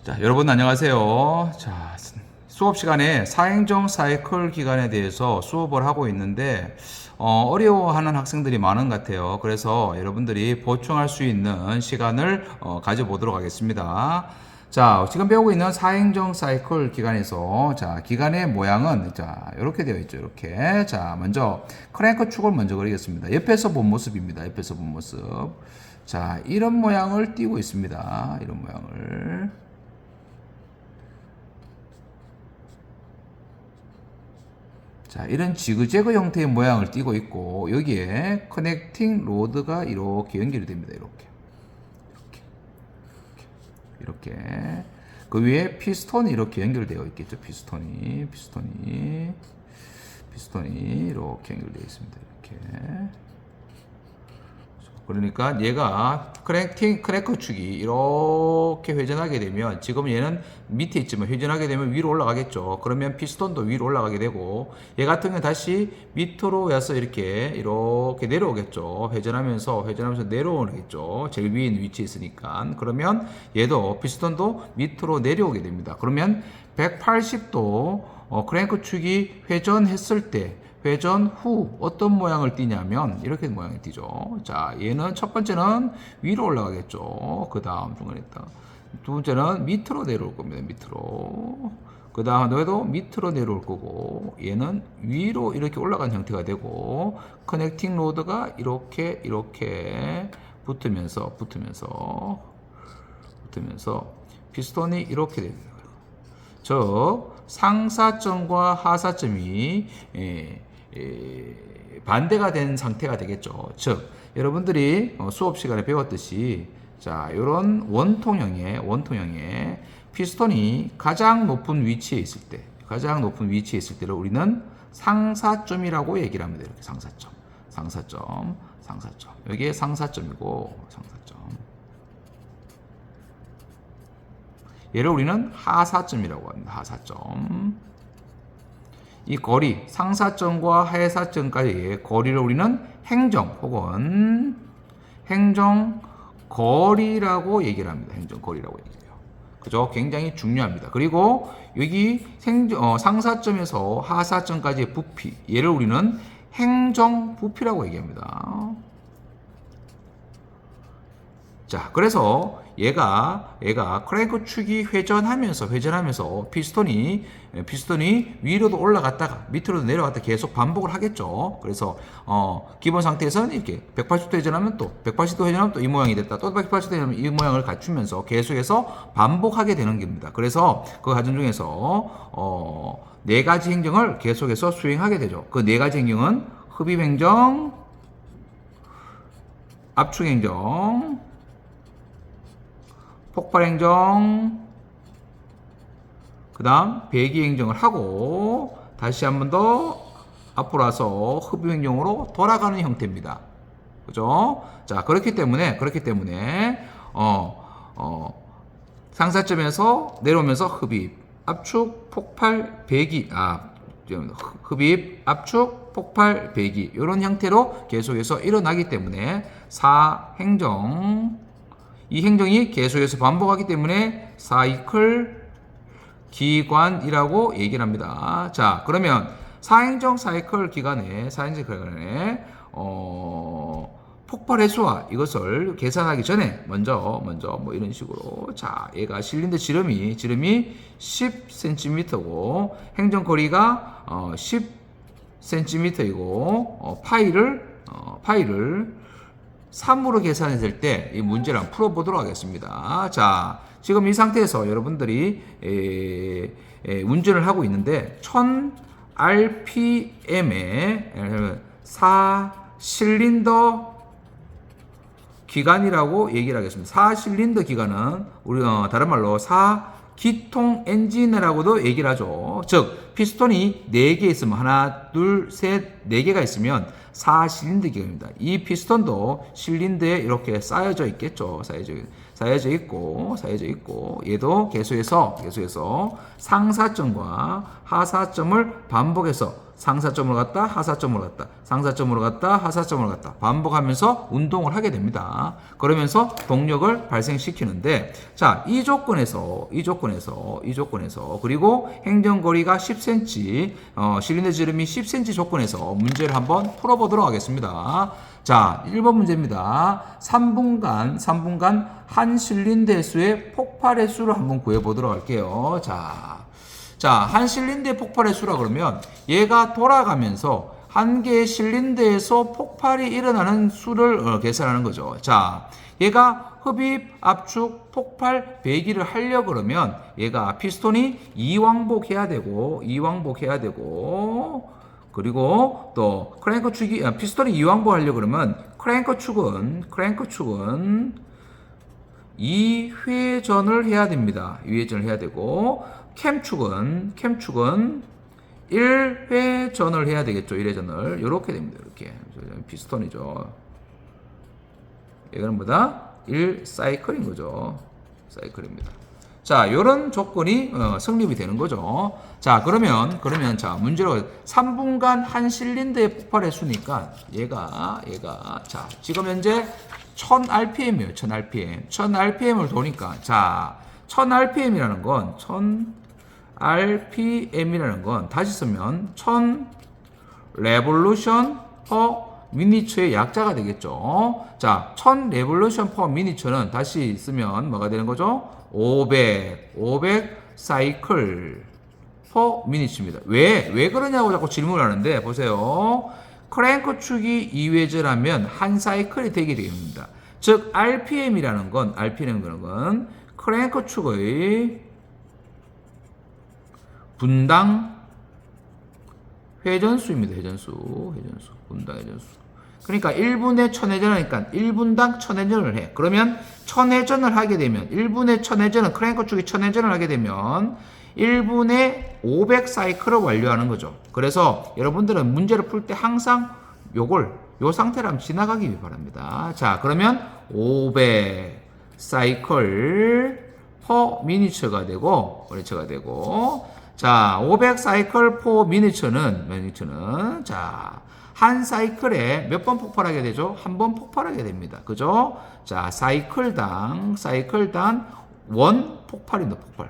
자, 여러분 안녕하세요. 자, 수업 시간에 사행정 사이클 기간에 대해서 수업을 하고 있는데 어려워하는 학생들이 많은 것 같아요. 그래서 여러분들이 보충할 수 있는 시간을 가져보도록 하겠습니다. 자, 지금 배우고 있는 사행정 사이클 기간에서 자, 기간의 모양은 자, 이렇게 되어 있죠. 이렇게. 자, 먼저 크랭크 축을 먼저 그리겠습니다. 옆에서 본 모습입니다. 옆에서 본 모습. 자, 이런 모양을 띄고 있습니다. 이런 모양을. 자, 이런 지그재그 형태의 모양을 띠고 있고 여기에 커넥팅 로드가 이렇게 연결이 됩니다. 이렇게 그 위에 피스톤이 이렇게 연결되어 있겠죠. 피스톤이 이렇게 연결되어 있습니다. 이렇게. 그러니까 얘가 크랭크 축이 이렇게 회전하게 되면 지금 얘는 밑에 있지만 회전하게 되면 위로 올라가겠죠. 그러면 피스톤도 위로 올라가게 되고 얘 같은 경우는 다시 밑으로 와서 이렇게 내려오겠죠. 회전하면서 내려오겠죠. 제일 위에 있는 위치에 있으니까. 그러면 얘도 피스톤도 밑으로 내려오게 됩니다. 그러면 180도 크랭크 축이 회전했을 때 회전 후 어떤 모양을 띠냐면 이렇게 모양이 띠죠. 자, 얘는 첫 번째는 위로 올라가겠죠. 그 다음 중간에 있다. 두 번째는 밑으로 내려올 겁니다. 밑으로. 그 다음 얘도 밑으로 내려올 거고 얘는 위로 이렇게 올라간 형태가 되고 커넥팅 로드가 이렇게 붙으면서 피스톤이 이렇게 됩니다. 즉 상사점과 하사점이 반대가 된 상태가 되겠죠. 즉 여러분들이 수업 시간에 배웠듯이 자, 이런 원통형의 피스톤이 가장 높은 위치에 있을 때를 우리는 상사점이라고 얘기를 합니다. 이렇게 상사점. 여기에 상사점이고 상사점. 얘를 우리는 하사점이라고 합니다. 하사점. 이 거리, 상사점과 하사점까지의 거리를 우리는 행정 혹은 행정거리라고 얘기를 합니다. 행정거리라고 얘기해요. 그죠? 굉장히 중요합니다. 그리고 여기 상사점에서 하사점까지의 부피, 얘를 우리는 행정부피라고 얘기합니다. 자, 그래서 얘가 크랭크 축이 회전하면서 피스톤이 위로도 올라갔다가 밑으로도 내려갔다 계속 반복을 하겠죠. 그래서 기본 상태에서는 이렇게 180도 회전하면 또 180도 회전하면 또 이 모양이 됐다. 또 180도 회전하면 이 모양을 갖추면서 계속해서 반복하게 되는 겁니다. 그래서 그 과정 중에서 네 가지 행정을 계속해서 수행하게 되죠. 그 네 가지 행정은 흡입행정, 압축행정, 폭발행정, 그 다음 배기행정을 하고 다시 한 번 더 앞으로 와서 흡입행정으로 돌아가는 형태입니다. 그죠? 자, 그렇기 때문에 상사점에서 내려오면서 흡입, 압축, 폭발, 배기, 흡입, 압축, 폭발, 배기 이런 형태로 계속해서 일어나기 때문에 이 행정이 계속해서 반복하기 때문에 사이클 기관이라고 얘기를 합니다. 자, 그러면 사행정 사이클 기간에 폭발 횟수와 이것을 계산하기 전에 먼저 뭐 이런 식으로 자, 얘가 실린더 지름이 10cm고 행정 거리가 10cm이고 파이를 3으로 계산했을 때 이 문제를 한번 풀어보도록 하겠습니다. 자, 지금 이 상태에서 여러분들이 운전을 하고 있는데 1000rpm의 4실린더 기관이라고 얘기를 하겠습니다. 4실린더 기관은 우리 다른 말로 4기통 엔진이라고도 얘기를 하죠. 즉 피스톤이 4개 있으면 하나, 둘, 셋, 4개가 있으면 4실린더 기관입니다. 이 피스톤도 실린더에 이렇게 쌓여져 있겠죠. 쌓여져 있고 얘도 계속해서 상사점과 하사점을 반복해서 상사점으로 갔다 하사점으로 갔다 상사점으로 갔다 하사점으로 갔다 반복하면서 운동을 하게 됩니다. 그러면서 동력을 발생시키는데 자, 이 조건에서 그리고 행정거리가 10cm 실린더 지름이 10cm 조건에서 문제를 한번 풀어보도록 하겠습니다. 자, 1번 문제입니다. 3분간 한 실린더의 수의 폭발의 수를 한번 구해보도록 할게요. 자, 한 실린더의 폭발의 수라 그러면 얘가 돌아가면서 한 개의 실린더에서 폭발이 일어나는 수를 계산하는 거죠. 자, 얘가 흡입, 압축, 폭발, 배기를 하려 그러면 얘가 피스톤이 이왕복해야 되고 그리고 또 크랭크 축이 피스톤이 이왕복 하려 그러면 크랭크 축은 2회전을 해야 됩니다. 2회전을 해야 되고 캠 축은 1회전을 해야 되겠죠. 1회전을 이렇게 됩니다. 이렇게 피스톤이죠. 이거는 뭐다? 1사이클인 거죠. 사이클입니다. 자, 이런 조건이 성립이 되는 거죠. 자, 그러면 자, 문제로 3분간 한 실린더의 폭발의 수니까 얘가 자, 지금 현재 1000rpm이에요. 1000rpm을 도니까 자, 1000rpm이라는 건 다시 쓰면 1000 revolution per minute의 약자가 되겠죠. 자, 1000 revolution per minute는 다시 쓰면 뭐가 되는 거죠? 500 사이클 per minute입니다. 왜 그러냐고 자꾸 질문을 하는데 보세요. 크랭크 축이 2회전하면 한 사이클이 되게 됩니다. 즉 RPM이라는 건 크랭크 축의 분당 회전수입니다. 분당 회전수. 그러니까 1분에 1000회전 하니까 1분당 1000회전을 해. 그러면 1000회전을 하게 되면 1분에 1000회전은 크랭크 축이 1000회전을 하게 되면 1분에 500 사이클을 완료하는 거죠. 그래서 여러분들은 문제를 풀 때 항상 요 상태를 한번 지나가기 바랍니다. 자, 그러면 500 사이클 per minute가 되고 자, 500 사이클 per minute는 자, 한 사이클에 몇 번 폭발하게 되죠? 한 번 폭발하게 됩니다. 그죠? 자, 사이클당 원 폭발입니다. 폭발.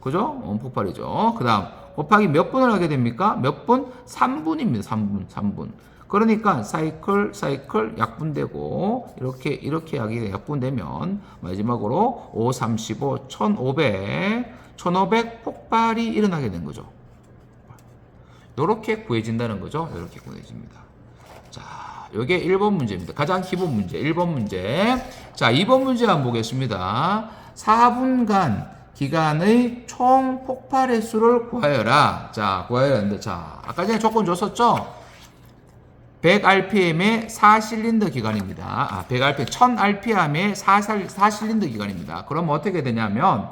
그죠? 원 폭발이죠. 그 다음 곱하기 몇 분을 하게 됩니까? 몇 분? 3분입니다. 3분. 그러니까 사이클 약분되고 이렇게 하게 약분되면 마지막으로 5, 35, 1500 폭발이 일어나게 된 거죠. 이렇게 구해진다는 거죠. 이렇게 구해집니다. 자, 요게 1번 문제입니다. 가장 기본 문제 1번 문제. 자, 2번 문제 한번 보겠습니다. 4분간 기간의 총 폭발의 수를 구하여라. 자, 구하여야 하는데 자, 아까 전에 조건 줬었죠? 100rpm의 4실린더 기간입니다. 100rpm, 1000rpm의 4실린더 기간입니다. 그럼 어떻게 되냐면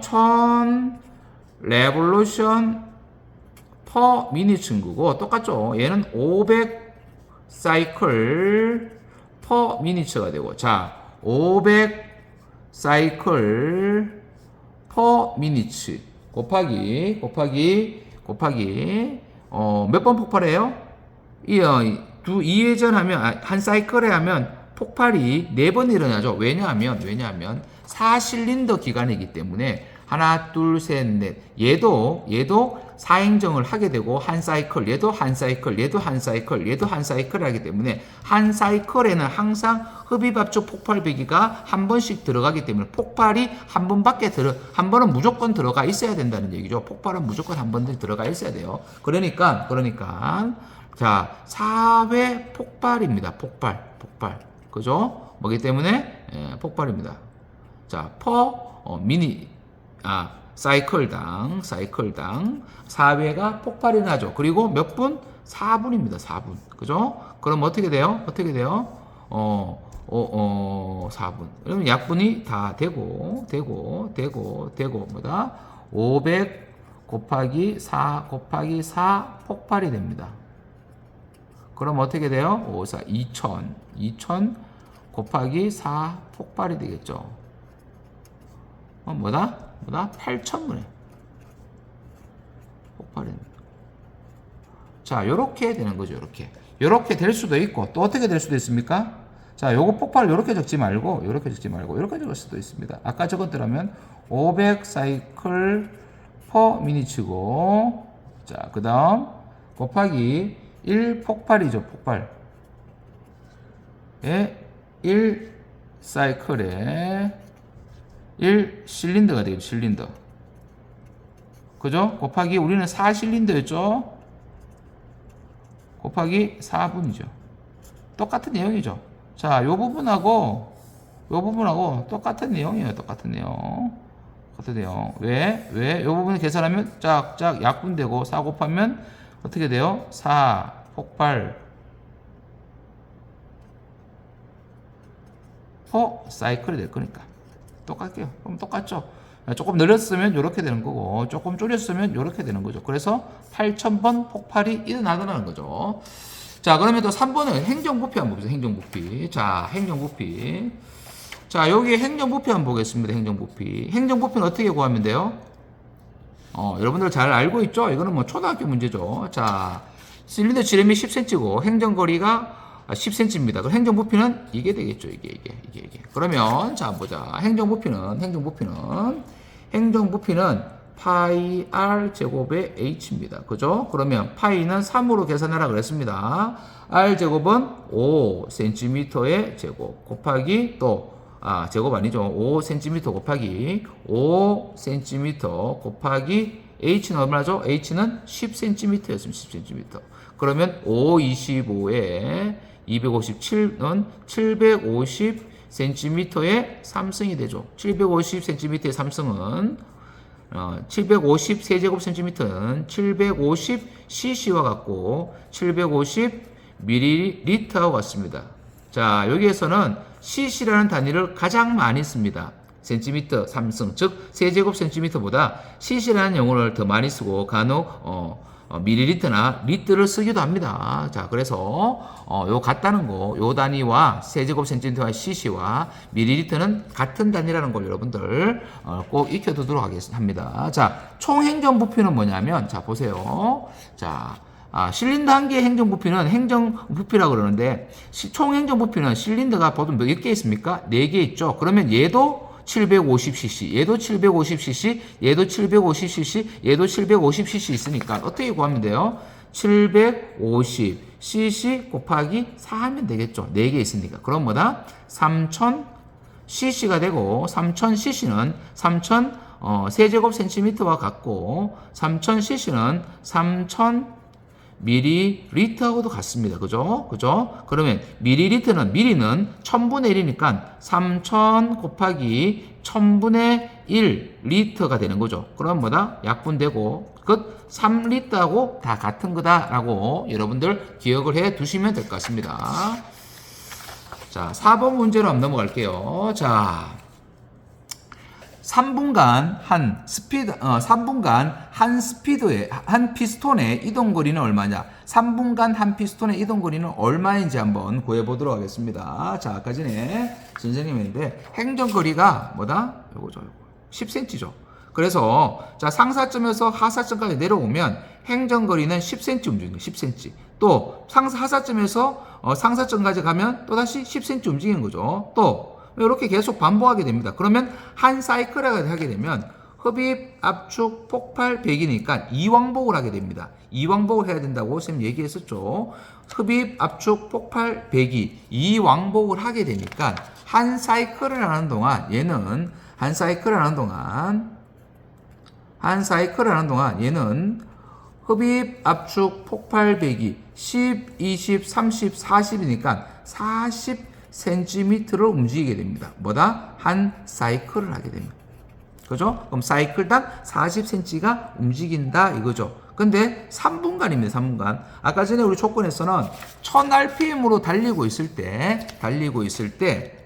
1000 revolution per minute인 거고 똑같죠. 얘는 500 cycle per minute가 되고 자, 500 cycle per minute 곱하기 몇 번 폭발해요? 2회전 하면 한 사이클에 하면 폭발이 4번 일어나죠. 왜냐하면 4실린더 기간이기 때문에 하나, 둘, 셋, 넷. 얘도 4행정을 하게 되고 한 사이클, 얘도 한 사이클 하기 때문에 한 사이클에는 항상 흡입, 압축, 폭발, 배기가 한 번씩 들어가기 때문에 폭발이 한 번은 무조건 들어가 있어야 된다는 얘기죠. 폭발은 무조건 한 번 들어가 있어야 돼요. 그러니까 자, 4회 폭발입니다. 폭발. 그죠? 뭐기 때문에 폭발입니다. 자, 사이클당 4회가 폭발이 나죠. 그리고 몇 분? 4분입니다. 4분. 그죠? 그럼 어떻게 돼요? 4분. 그러면 약분이 다 되고 뭐다? 500 곱하기 4 폭발이 됩니다. 그럼 어떻게 돼요? 5, 4, 2000 곱하기 4 폭발이 되겠죠. 뭐다? 8,000분의 폭발입니다. 자, 요렇게 되는 거죠. 요렇게 될 수도 있고, 또 어떻게 될 수도 있습니까? 자, 요거 폭발을 요렇게 적지 말고, 요렇게 적을 수도 있습니다. 아까 적었더라면 500 사이클 퍼 미니츠고, 자, 그 다음 곱하기 1 폭발이죠. 폭발. 1 사이클에 1 실린더가 되겠죠. 실린더. 그죠? 곱하기 우리는 4 실린더였죠. 곱하기 4분이죠. 똑같은 내용이죠. 자, 요 부분하고 똑같은 내용이에요. 똑같은 내용. 왜? 요 부분을 계산하면 짝짝 약분되고 4 곱하면 어떻게 돼요? 4 폭발 퍼 사이클이 될 거니까. 똑같게요. 그럼 똑같죠? 조금 늘렸으면 이렇게 되는 거고, 조금 줄였으면 이렇게 되는 거죠. 그래서 8,000번 폭발이 일어나더라는 거죠. 자, 그러면 또 3번은 행정부피 한번 보세요. 행정부피. 자, 행정부피. 자, 여기 행정부피 한번 보겠습니다. 행정부피는 어떻게 구하면 돼요? 여러분들 잘 알고 있죠? 이거는 뭐 초등학교 문제죠. 자, 실린더 지름이 10cm고 행정거리가 10cm입니다. 그럼 행정부피는 이게 되겠죠. 이게. 그러면 자, 보자. 행정부피는 파이 r 제곱의 h입니다. 그죠? 그러면 파이는 3으로 계산하라 그랬습니다. r 제곱은 5cm의 제곱 곱하기 제곱 아니죠. 5cm 곱하기 5cm 곱하기 h는 얼마죠? h는 10cm였습니다. 10cm. 그러면 5, 25에 257은 750cm의 3승이 되죠. 750cm의 3승은 750세제곱cm는 750cc와 같고 750ml와 같습니다. 자, 여기에서는 cc라는 단위를 가장 많이 씁니다. cm 3승, 즉 세제곱cm보다 cc라는 용어를 더 많이 쓰고 간혹 밀리리터나 리터를 쓰기도 합니다. 자, 그래서 요 같다는 거, 요 단위와 세제곱센티미터와 cc와 밀리리터는 같은 단위라는 걸 여러분들 꼭 익혀두도록 하겠습니다. 자, 총 행정부피는 뭐냐면, 자, 보세요. 자, 실린더 한 개의 행정부피는 행정부피라고 그러는데, 총 행정부피는 실린더가 보통 몇 개 있습니까? 4개 있죠. 그러면 얘도 750cc, 얘도 750cc, 얘도 750cc, 얘도 750cc 있으니까 어떻게 구하면 돼요? 750cc 곱하기 4 하면 되겠죠. 4개 있으니까. 그럼 뭐다? 3000cc가 되고, 3000cc는 3000 세제곱센티미터와 같고, 3000cc는 3000 밀리리터하고도 같습니다. 그죠? 그러면 밀리리터는, 미리는 1000분의 1이니까 3000 곱하기 1000분의 1 리터가 되는 거죠. 그럼 뭐다? 약분되고, 3리터하고 다 같은 거다라고 여러분들 기억을 해 두시면 될 것 같습니다. 자, 4번 문제로 한번 넘어갈게요. 자, 3분간 한 피스톤의 이동 거리는 얼마냐? 3분간 한 피스톤의 이동 거리는 얼마인지 한번 구해 보도록 하겠습니다. 자, 아까 전에 선생님인데 행정 거리가 뭐다? 요거죠. 10cm죠. 그래서 자, 상사점에서 하사점까지 내려오면 행정 거리는 10cm 움직이는 거예요. 10cm. 또 하사점에서 상사점까지 가면 또 다시 10cm 움직이는 거죠. 또 이렇게 계속 반복하게 됩니다. 그러면 한 사이클을 하게 되면 흡입, 압축, 폭발, 배기니까 2왕복을 하게 됩니다. 2왕복을 해야 된다고 선생님 얘기했었죠. 흡입, 압축, 폭발, 배기 2왕복을 하게 되니까 한 사이클을 하는 동안 얘는 얘는 흡입, 압축, 폭발, 배기 10, 20, 30, 40이니까 40cm를 움직이게 됩니다. 뭐다? 한 사이클을 하게 됩니다. 그죠? 그럼 사이클당 40cm가 움직인다 이거죠. 근데 3분간입니다. 3분간. 아까 전에 우리 조건에서는 1000rpm으로 달리고 있을 때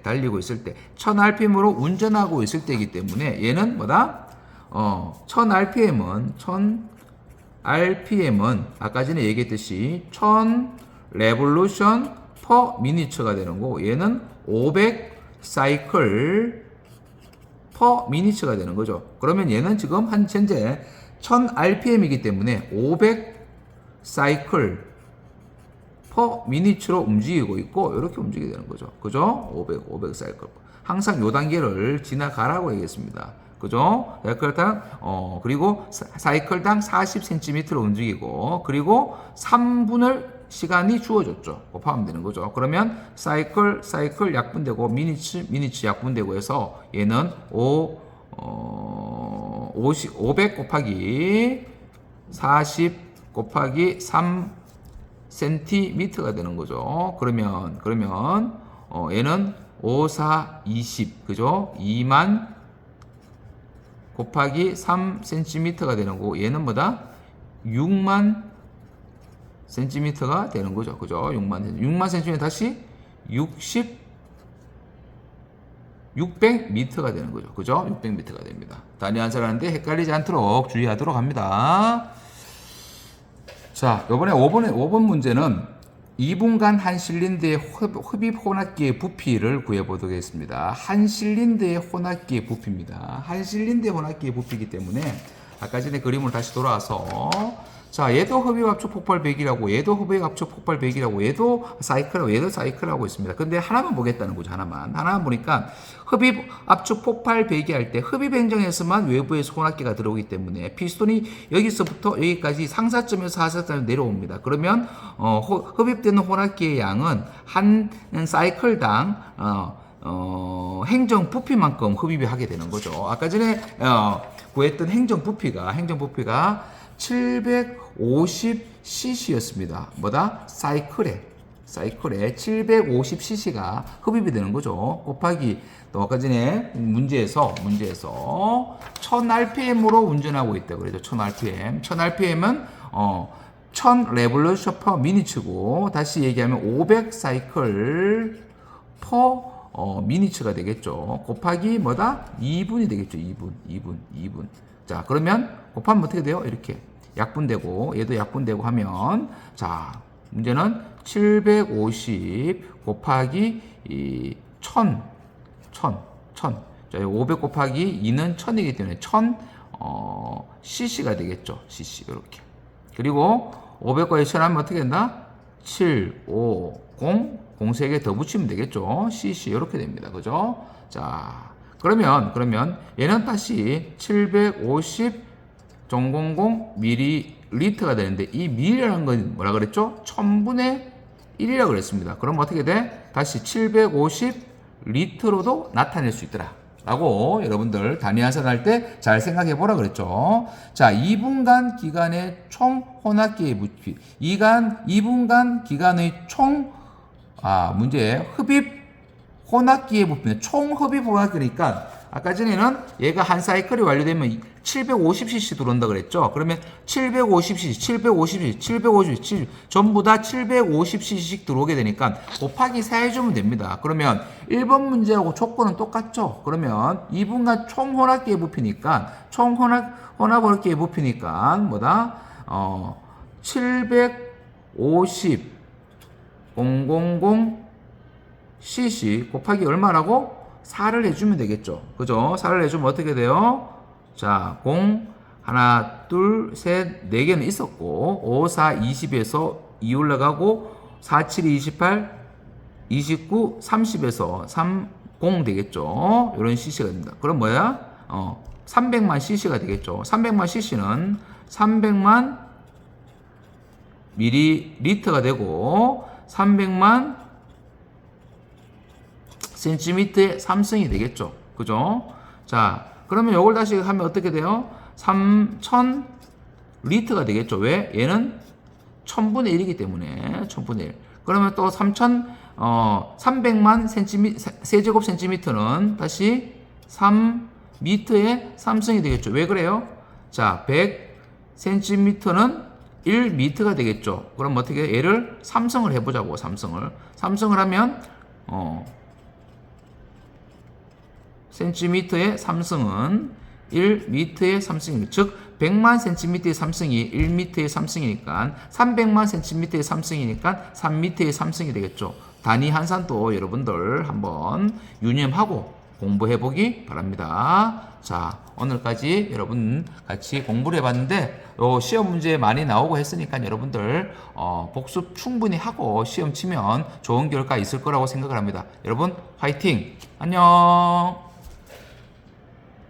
1000rpm으로 운전하고 있을 때이기 때문에 얘는 뭐다? 1000rpm은 아까 전에 얘기했듯이 1000 레볼루션 퍼 미니처가 되는 거고, 얘는 500 사이클 퍼 미니처가 되는 거죠. 그러면 얘는 지금 현재 1000rpm이기 때문에 500 사이클 퍼 미니츠로 움직이고 있고 이렇게 움직이게 되는 거죠. 그죠? 500 사이클. 항상 요 단계를 지나가라고 얘기했습니다. 그죠? 그리고 사이클당 40cm로 움직이고 그리고 3분을 시간이 주어졌죠. 곱하면 되는 거죠. 그러면 사이클 약분되고 미니츠 약분되고 해서 얘는 500 곱하기 40 곱하기 3cm가 되는 거죠. 그러면 얘는 5, 4, 20 그죠? 2만 곱하기 3cm가 되는 거고 얘는 뭐다? 6만 cm가 되는 거죠. 그죠? 6만 cm 다시 600m가 되는 거죠. 그죠? 600m가 됩니다. 단위 한사라는데 헷갈리지 않도록 주의하도록 합니다. 자, 요번에 5번 문제는 2분간 한 실린더의 흡입 혼합기의 부피를 구해보도록 한 실린더의 혼합기의 부피입니다. 한 실린더의 혼합기의 부피이기 때문에 아까 전에 그림으로 다시 돌아와서 자, 얘도 흡입 압축 폭발 100이라고 얘도 흡입 압축 폭발 100이라고 얘도 사이클하고 있습니다. 근데 하나만 보겠다는 거죠. 하나만 보니까 흡입 압축 폭발 100이 할 때 흡입 행정에서만 외부에서 혼합기가 들어오기 때문에 피스톤이 여기서부터 여기까지 상사점에서 하사점에 내려옵니다. 그러면 흡입되는 혼합기의 양은 한 사이클당 행정 부피만큼 흡입이 하게 되는 거죠. 아까 전에 구했던 행정 부피가 750cc였습니다. 뭐다? 사이클에 750cc가 흡입이 되는 거죠. 곱하기 또 아까 전에 문제에서 1000rpm으로 운전하고 있다고 그래죠. 1000rpm은 1000 레볼루션 퍼 미니츠고 다시 얘기하면 500 사이클 퍼 미니츠가 되겠죠. 곱하기 뭐다? 2분이 되겠죠. 2분. 자, 그러면 곱하면 어떻게 돼요? 이렇게 약분되고 얘도 약분되고 하면 자, 문제는 750 곱하기 1000. 자, 500 곱하기 2는 1000이기 때문에 1000 cc가 되겠죠. cc 이렇게. 그리고 500과 1000 하면 어떻게 된다? 7, 5, 0 3개 더 붙이면 되겠죠. cc 이렇게 됩니다. 그죠? 자, 그러면 얘는 다시 750 ml가 되는데 이 ml라는 건 뭐라 그랬죠? 1000분의 1이라고 그랬습니다. 그럼 어떻게 돼? 다시 750L로도 나타낼 수 있더라. 라고 여러분들 단위 환산할 때 잘 생각해 보라 그랬죠. 자, 2분간 기간의 총 혼합기의 부피. 2분간 기간의 문제 흡입 혼합기의 부피는 총 흡입 혼합기니까 아까 전에는 얘가 한 사이클이 완료되면 750cc 들어온다 그랬죠. 그러면 750cc 전부 다 750cc씩 들어오게 되니까 곱하기 4 해주면 됩니다. 그러면 1번 문제하고 조건은 똑같죠. 그러면 2분간 총 혼합기의 부피니까 혼합기의 부피니까 뭐다? 750 cc 곱하기 얼마라고? 4를 해주면 되겠죠. 그죠? 4를 해주면 어떻게 돼요? 자, 0, 하나, 둘, 셋, 4개는 있었고, 5, 4, 20에서 2 올라가고, 4, 7, 28, 29, 30에서 3, 0 되겠죠. 이런 cc가 됩니다. 그럼 뭐야? 300만 cc가 되겠죠. 300만 cc는 300만 밀리리터가 되고, 300만 센티미터의 삼성이 되겠죠. 그죠? 자, 그러면 이걸 다시 하면 어떻게 돼요? 3000 리터가 되겠죠. 왜? 얘는 1000분의 1이기 때문에 1000분의 1. 그러면 또 300만 세제곱 센티미터는 다시 3미터의 삼성이 되겠죠. 왜 그래요? 자, 100 센티미터는 1미터가 되겠죠. 그럼 어떻게 얘를 삼성을 해보자고. 삼성을 하면 센티미터의 삼성은 1미터의 삼성입니다. 즉 100만 센티미터의 삼성이 1미터의 삼성이니까 300만 센티미터의 삼성이니까 3미터의 삼성이 되겠죠. 단위 환산도 여러분들 한번 유념하고 공부해 보기 바랍니다. 자, 오늘까지 여러분 같이 공부를 해봤는데 시험 문제 많이 나오고 했으니까 여러분들 복습 충분히 하고 시험 치면 좋은 결과 있을 거라고 생각을 합니다. 여러분 화이팅! 안녕!